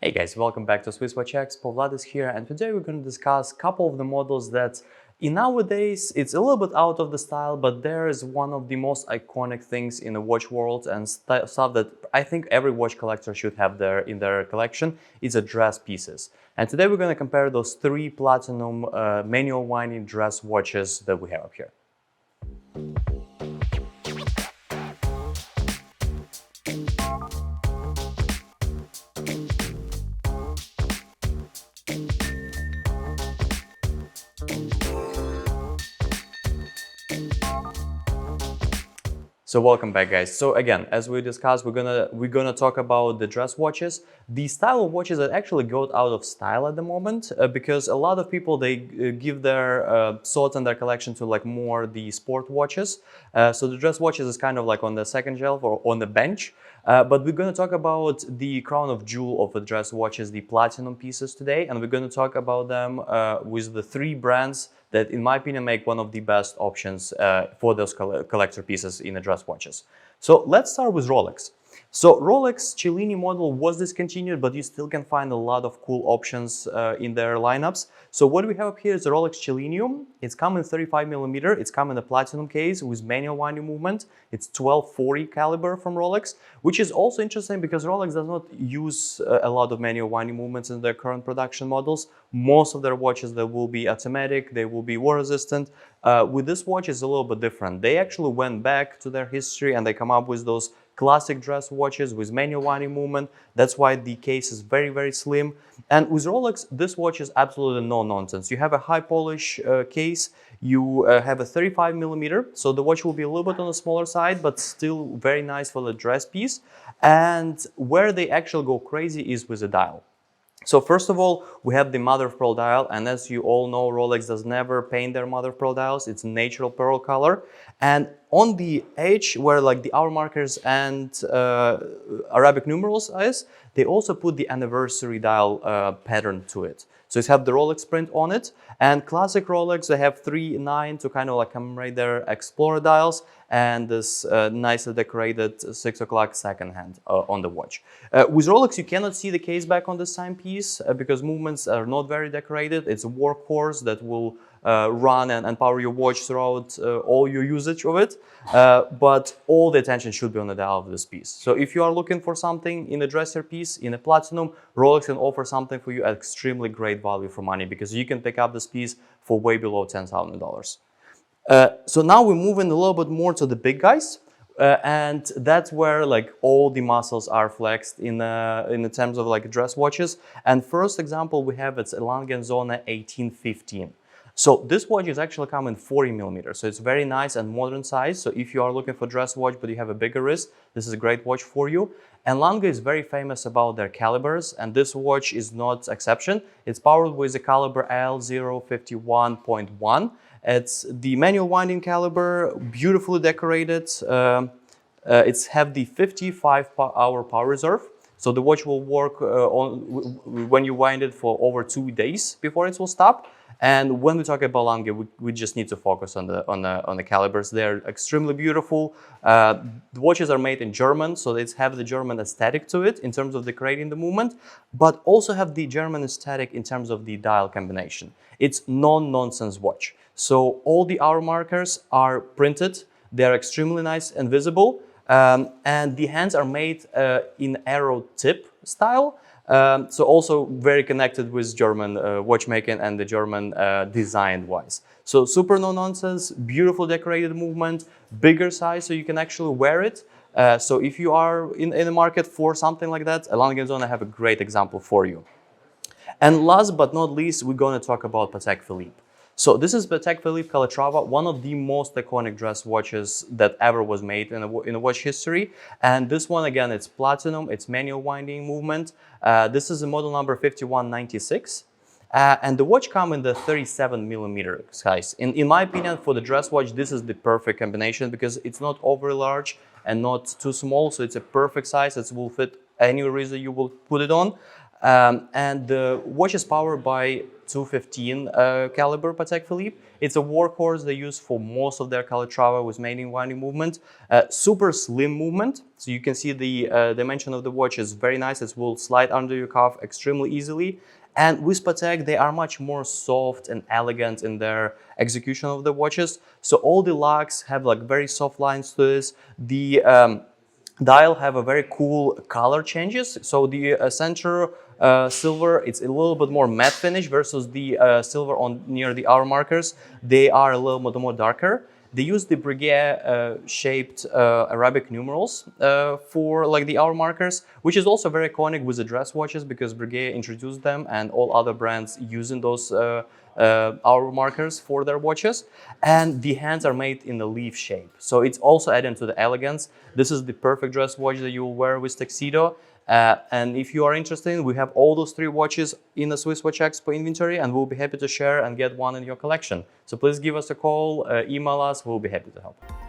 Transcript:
Hey guys, welcome back to SwissWatchExpo. Vlad is here, and today we're going to discuss a couple of the models that in nowadays it's a little bit out of the style, but there is one of the most iconic things in the watch world and stuff that I think every watch collector should have in their collection is a dress pieces. And today we're going to compare those three platinum manual winding dress watches that we have up here. So welcome back, guys. So again, as we discussed, we're gonna talk about the dress watches, the style of watches that actually go out of style at the moment, because a lot of people they give their thoughts and their collection to like more the sport watches. So the dress watches is kind of like on the second shelf or on the bench. But we're going to talk about the crown of jewel of the dress watches, the platinum pieces today, and we're going to talk about them with the three brands that, in my opinion, make one of the best options for those collector pieces in the dress watches. So let's start with Rolex. So Rolex Cellini model was discontinued, but you still can find a lot of cool options in their lineups. So what we have up here is the Rolex Cellinium. It's come in 35mm. It's come in a platinum case with manual winding movement. It's 1240 caliber from Rolex, which is also interesting because Rolex does not use a lot of manual winding movements in their current production models. Most of their watches, they will be automatic, they will be war resistant. With this watch, it's a little bit different. They actually went back to their history and they come up with those classic dress watches with manual winding movement. That's why the case is very, very slim. And with Rolex, this watch is absolutely no nonsense. You have a high polish case. You have a 35mm, so the watch will be a little bit on the smaller side, but still very nice for the dress piece. And where they actually go crazy is with the dial. So first of all, we have the mother of pearl dial, and as you all know, Rolex does never paint their mother of pearl dials. It's natural pearl color. And on the edge, where like the hour markers and Arabic numerals is, they also put the anniversary dial pattern to it. So it's have the Rolex print on it, and classic Rolex, they have 3, 9 to kind of like commemorate their Explorer dials, and this nicely decorated 6 o'clock second hand on the watch. With Rolex, you cannot see the case back on this timepiece because movements are not very decorated. It's a workhorse that will run and power your watch throughout all your usage of it. But all the attention should be on the dial of this piece. So if you are looking for something in a dresser piece, in a platinum, Rolex can offer something for you at extremely great value for money because you can pick up this piece for way below $10,000. So now we're moving a little bit more to the big guys. And that's where like all the muscles are flexed in the terms of like dress watches. And first example we have, it's a Lange Sohne 1815. So this watch is actually coming 40mm, so it's very nice and modern size. So if you are looking for dress watch but you have a bigger wrist, this is a great watch for you. And Lange is very famous about their calibers, and this watch is not exception. It's powered with the caliber L051.1. It's the manual winding caliber, beautifully decorated. It's have the 55-hour power reserve. So the watch will work when you wind it for over 2 days before it will stop. And when we talk about Lange, we just need to focus on the calibers. They're extremely beautiful. The watches are made in German, so they have the German aesthetic to it in terms of decorating the movement, but also have the German aesthetic in terms of the dial combination. It's non-nonsense watch. So all the hour markers are printed. They're extremely nice and visible. And the hands are made in arrow tip style. So also very connected with German watchmaking and the German design wise. So super no nonsense, beautiful decorated movement, bigger size so you can actually wear it. So if you are in the market for something like that, Lange Sohne have a great example for you. And last but not least, we're going to talk about Patek Philippe. So this is Patek Philippe Calatrava, one of the most iconic dress watches that ever was made in a watch history. And this one, again, it's platinum, it's manual winding movement. This is the model number 5196. And the watch comes in the 37mm size. In my opinion, for the dress watch, this is the perfect combination because it's not overly large and not too small. So it's a perfect size. It will fit any reason you will put it on. And the watch is powered by 215 caliber Patek Philippe. It's a workhorse they use for most of their Calatrava with main winding movement. Super slim movement, so you can see the dimension of the watch is very nice. It will slide under your cuff extremely easily. And with Patek, they are much more soft and elegant in their execution of the watches. So all the locks have like very soft lines to this. The dial have a very cool color changes. So the center silver, it's a little bit more matte finish versus the silver on near the hour markers. They are a little bit more darker. They use the Breguet shaped Arabic numerals for like the hour markers, which is also very iconic with the dress watches because Breguet introduced them and all other brands using those hour markers for their watches. And the hands are made in a leaf shape. So it's also adding to the elegance. This is the perfect dress watch that you will wear with tuxedo. And if you are interested, we have all those 3 watches in the SwissWatchExpo inventory, and we'll be happy to share and get one in your collection. So please give us a call, email us, we'll be happy to help.